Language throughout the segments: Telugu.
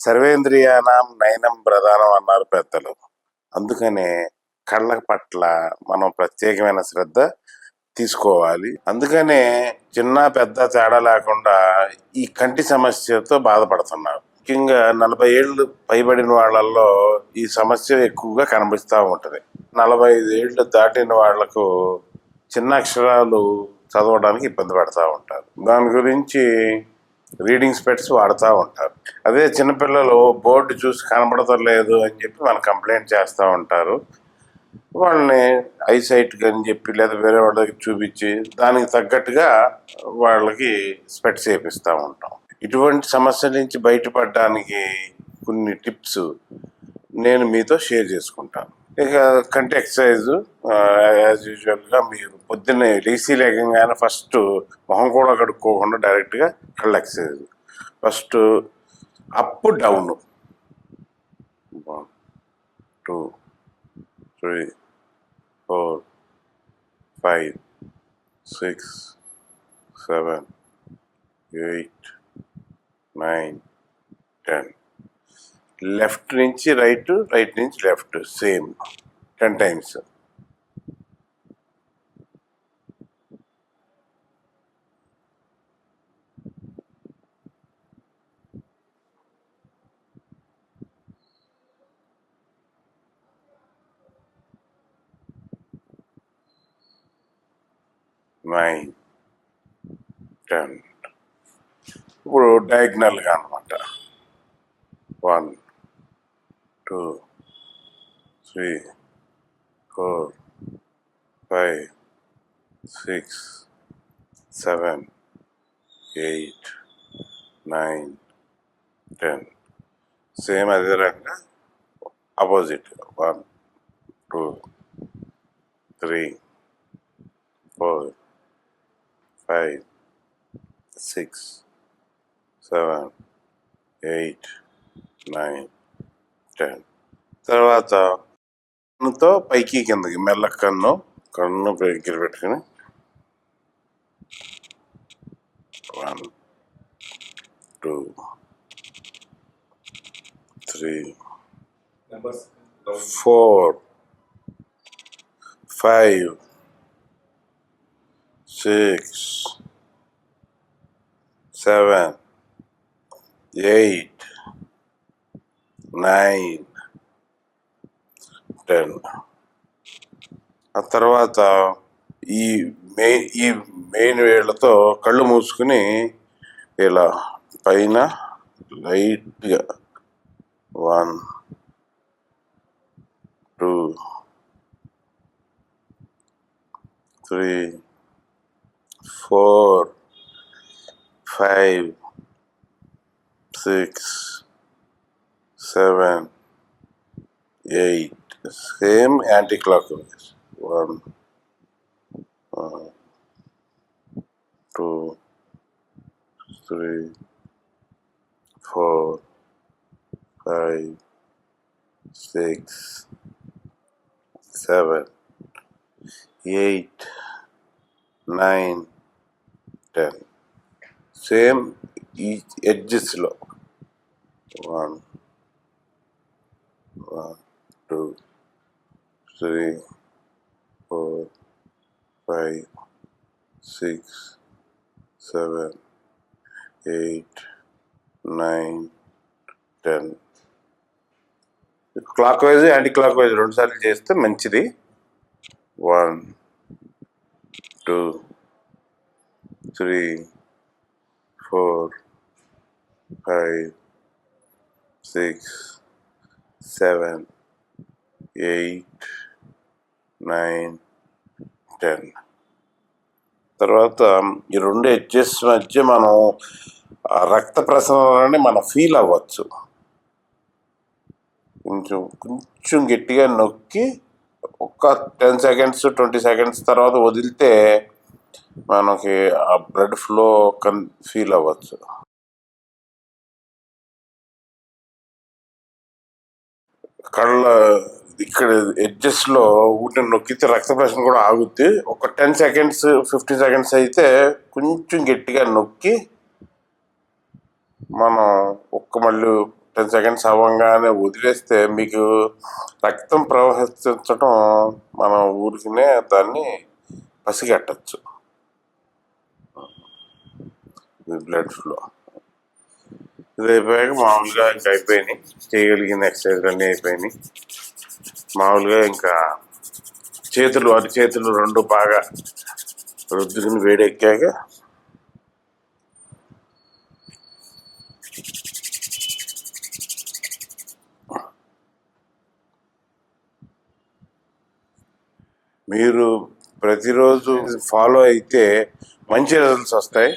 సర్వేంద్రియానాం నయనం ప్రధానం అన్నారు పెద్దలు. అందుకనే కళ్ళ పట్ల మనం ప్రత్యేకమైన శ్రద్ధ తీసుకోవాలి. అందుకనే చిన్న పెద్ద తేడా లేకుండా ఈ కంటి సమస్యతో బాధపడుతున్నారు. ముఖ్యంగా 40 ఏళ్ళు పైబడిన వాళ్ళల్లో ఈ సమస్య ఎక్కువగా కనిపిస్తూ ఉంటది. 45 ఏళ్ళు దాటిన వాళ్లకు చిన్న అక్షరాలు చదవడానికి ఇబ్బంది పడతా ఉంటారు. దాని గురించి రీడింగ్ స్పెట్స్ వాడుతూ ఉంటారు. అదే చిన్నపిల్లలు బోర్డు చూసి కనబడటం లేదు అని చెప్పి మనం కంప్లైంట్ చేస్తూ ఉంటారు. వాళ్ళని ఐసైట్ అని చెప్పి లేదా వేరే వాళ్ళకి చూపించి దానికి తగ్గట్టుగా వాళ్ళకి స్పెట్స్ వేపిస్తూ ఉంటాం. ఇటువంటి సమస్యల నుంచి బయటపడడానికి కొన్ని టిప్స్ నేను మీతో షేర్ చేసుకుంటాను. ఇక కంటి ఎక్సర్సైజ్ యాజ్ యూజువల్గా మీరు పొద్దున్నే లేచి లేకంగానే ఫస్ట్ మొహం కూడా కడుక్కోకుండా డైరెక్ట్గా కళ్ళ exercise. First up down 1 2 3 4 5 6 7 8 9 10. Left నుంచి రైట్, రైట్ నుంచి లెఫ్ట్, సేమ్ 10 times. నైన్ 10. ఇప్పుడు డయాగ్నల్గా అనమాట. 1 2 3 4 5 6 7 8 9 10. సేమ్ అదే రకంగా అపోజిట్ 1 2 3 4 5 6 7 8 9 10. తర్వాత కన్నుతో పైకి కిందకి మెల్ల కన్ను పైకి పెట్టుకుని 1 2 3 4 5 6 7 8 9 10. ఆ తర్వాత ఈ మెయిన్ వేళ్లతో కళ్ళు మూసుకుని ఇలా పైన లైట్గా 1 2 3 4 5 6 7 8. Same anti clock wise 1 2 3 4 5 6 7 8 9 10. Same ఈ ఎడ్జెస్లో 1 2 3 4 5 6 7 8 9 10. Clock wise anti clock wise 2 సార్లు చేస్తే మంచిది. 1 2 3 4 5 6 7 8 9 10. తర్వాత ఈ 2 ఎడ్జెస్ మధ్య మనం రక్త ప్రసరణని మనం ఫీల్ అవ్వచ్చు. కొంచెం గట్టిగా నొక్కి ఒక 10 seconds 20 seconds తర్వాత వదిలితే మనకి ఆ బ్లడ్ ఫ్లో ఫీల్ అవ్వచ్చు. కళ్ళ ఇక్కడ ఎడ్జెస్లో ఊటిని నొక్కితే రక్త ప్రసరణ కూడా ఆగుద్ది. ఒక 10 seconds 15 seconds అయితే కొంచెం గట్టిగా నొక్కి మనం మళ్ళీ 10 సెకండ్స్ అవ్వగానే వదిలేస్తే మీకు రక్తం ప్రవహించడం మనం ఊరికినే దాన్ని పసిగట్టచ్చు. బ్లడ్ ఫ్లో ఇది అయిపోయాక మామూలుగా ఇంకా అయిపోయినాయి, చేయగలిగిన ఎక్సర్సైజ్ అన్నీ అయిపోయినాయి. మామూలుగా ఇంకా అరిచేతులు రెండు బాగా రుద్దుకుని వేడెక్కాక మీరు ప్రతిరోజు ఫాలో అయితే మంచి రిజల్ట్స్ వస్తాయి.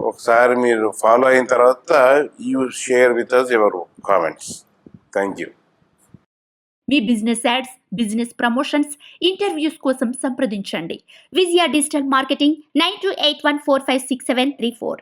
ఒకసారి మీరు ఫాలో అయిన తర్వాత you share with us your comments. Thank you. మీ business ads, business promotions, interviews కోసం సంప్రదించండి. Vijaya digital marketing 9281456734.